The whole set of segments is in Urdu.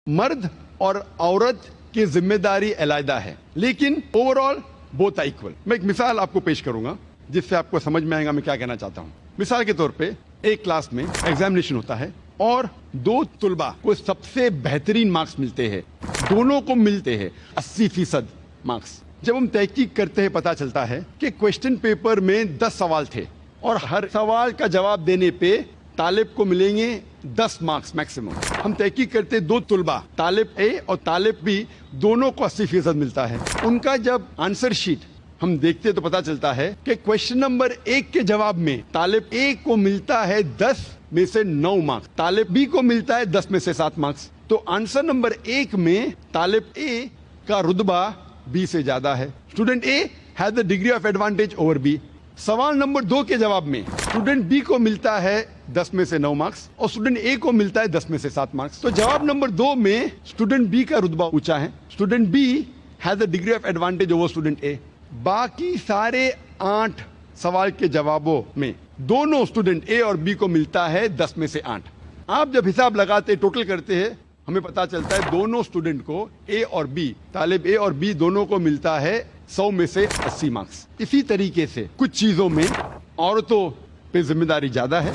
مرد اور عورت کی ذمہ داری علیحدہ ہے لیکن اوور آل بوتھ ایکول. میں ایک مثال آپ کو پیش کروں گا جس سے آپ کو سمجھ میں آئے گا میں کیا کہنا چاہتا ہوں. مثال کے طور پہ ایک کلاس میں ایگزامینیشن ہوتا ہے اور دو طلبہ کو سب سے بہترین مارکس ملتے ہیں, دونوں کو ملتے ہیں 80% مارکس. جب ہم تحقیق کرتے ہیں پتا چلتا ہے کہ کوشچن پیپر میں 10 سوال تھے اور ہر سوال کا جواب دینے پہ طالب کو ملیں گے 10 مارکس میکسیمم. ہم تحقیق کرتے دو طلبہ طالب اے اور طالب بی دونوں کو 80% ملتا ہے. ان کا جب آنسر شیٹ ہم دیکھتے تو پتا چلتا ہے کہ کوشچن نمبر 1 کے جواب میں طالب اے کو ملتا ہے 10 میں سے 9 مارکس, طالب بی کو ملتا ہے 10 میں سے 7 مارکس. تو آنسر نمبر 1 میں طالب اے کا رتبہ بی سے زیادہ ہے. Student A has the degree of advantage over B. سوال نمبر 2 کے جواب میں اسٹوڈنٹ بی کو ملتا ہے 10 میں سے 9 مارکس اور اسٹوڈنٹ اے کو ملتا ہے 10 میں سے 7 مارکس. تو جواب نمبر 2 میں اسٹوڈنٹ بی کا رتبہ اونچا ہے. Student B has the degree of advantage over student A. باقی سارے 8 سوال کے جوابوں میں دونوں اسٹوڈنٹ اے اور بی کو ملتا ہے 10 میں سے 8. آپ جب حساب لگاتے ٹوٹل کرتے ہیں ہمیں پتا چلتا ہے دونوں اسٹوڈنٹ کو اے اور بی, طالب اے اور بی دونوں کو ملتا ہے 100 میں سے 80 مارکس. اسی طریقے سے کچھ چیزوں میں عورتوں پہ ذمہ داری زیادہ ہے,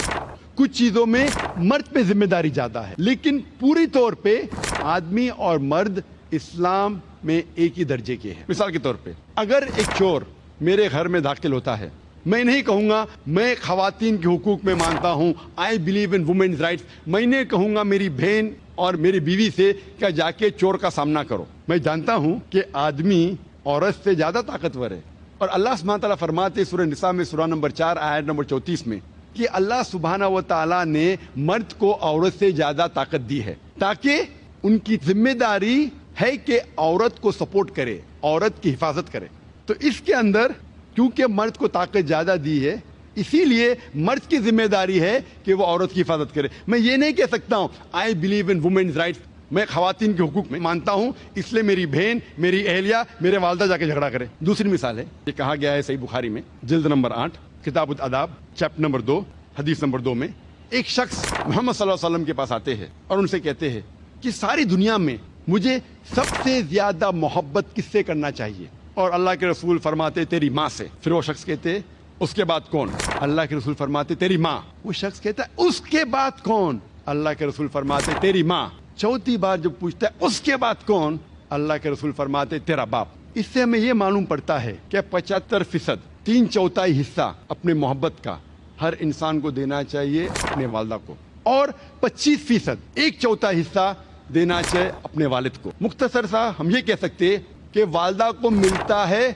کچھ چیزوں میں مرد پہ ذمہ داری زیادہ ہے, لیکن پوری طور پہ آدمی اور مرد اسلام میں ایک ہی درجے کے ہیں. مثال کے طور پہ اگر ایک چور میرے گھر میں داخل ہوتا ہے, میں نہیں کہوں گا میں خواتین کے حقوق میں مانتا ہوں, I believe in women's rights. میں نے کہوں گا میری بہن اور میری بیوی سے کہ جا کے چور کا سامنا کرو. میں جانتا ہوں کہ آدمی عورت سے زیادہ طاقتور ہے اور اللہ سبحانہ تعالیٰ فرماتے سورہ نساء میں سورہ نمبر 4 آیت نمبر 34 میں کہ اللہ سبحانہ و تعالیٰ نے مرد کو عورت سے زیادہ طاقت دی ہے تاکہ ان کی ذمہ داری ہے کہ عورت کو سپورٹ کرے, عورت کی حفاظت کرے. تو اس کے اندر کیونکہ مرد کو طاقت زیادہ دی ہے اسی لیے مرد کی ذمہ داری ہے کہ وہ عورت کی حفاظت کرے. میں یہ نہیں کہہ سکتا ہوں I believe in women's rights, میں خواتین کے حقوق میں مانتا ہوں اس لیے میری بہن, میری اہلیہ, میرے والدہ جا کے جھگڑا کرے. دوسری مثال ہے, یہ کہا گیا ہے صحیح بخاری میں جلد نمبر 8 کتاب الاداب چیپٹر نمبر 2 حدیث نمبر 2 میں ایک شخص محمد صلی اللہ علیہ وسلم کے پاس آتے ہیں اور ان سے کہتے ہیں کہ ساری دنیا میں مجھے سب سے زیادہ محبت کس سے کرنا چاہیے, اور اللہ کے رسول فرماتے تیری ماں سے. پھر وہ شخص کہتے اس کے بعد کون؟ اللہ کے رسول فرماتے تیری ماں. وہ شخص کہتا ہے اس کے بعد کون؟ اللہ کے رسول فرماتے تیری ماں. چوتھی بار جب پوچھتا ہے اس کے بعد کون؟ اللہ کے رسول فرماتے تیرا باپ. اس سے ہمیں یہ معلوم پڑتا ہے کہ 75% 3/4 حصہ اپنے محبت کا ہر انسان کو دینا چاہیے اپنے والدہ کو, اور 25% 1/4 حصہ دینا چاہیے اپنے والد کو. مختصر سا ہم یہ کہہ سکتے کہ والدہ کو ملتا ہے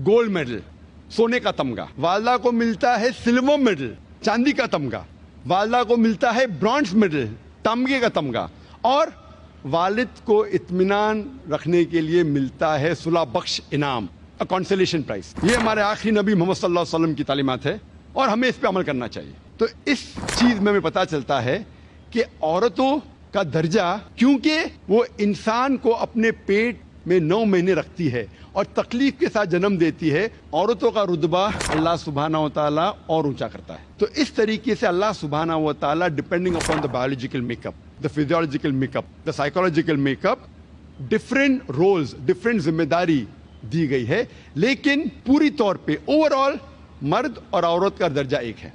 گولڈ میڈل, سونے کا تمغہ, والدہ کو ملتا ہے سلور میڈل, چاندی کا تمغہ, والدہ کو ملتا ہے برانز میڈل, تمغے کا تمغہ, اور والد کو اطمینان رکھنے کے لیے ملتا ہے صلح بخش انعام, کنسولیشن پرائز. یہ ہمارے آخری نبی محمد صلی اللہ علیہ وسلم کی تعلیمات ہے اور ہمیں اس پہ عمل کرنا چاہیے. تو اس چیز میں ہمیں پتا چلتا ہے کہ عورتوں کا درجہ, کیونکہ وہ انسان کو اپنے پیٹ میں 9 مہینے رکھتی ہے اور تکلیف کے ساتھ جنم دیتی ہے, عورتوں کا رتبہ اللہ سبحانہ و تعالیٰ اور اونچا کرتا ہے. تو اس طریقے سے اللہ سبحانہ و تعالیٰ depending upon the biological make up, the physiological make up, the psychological make up, different roles, different ذمہ داری دی گئی ہے, لیکن پوری طور پہ اوور آل مرد اور عورت کا درجہ ایک ہے.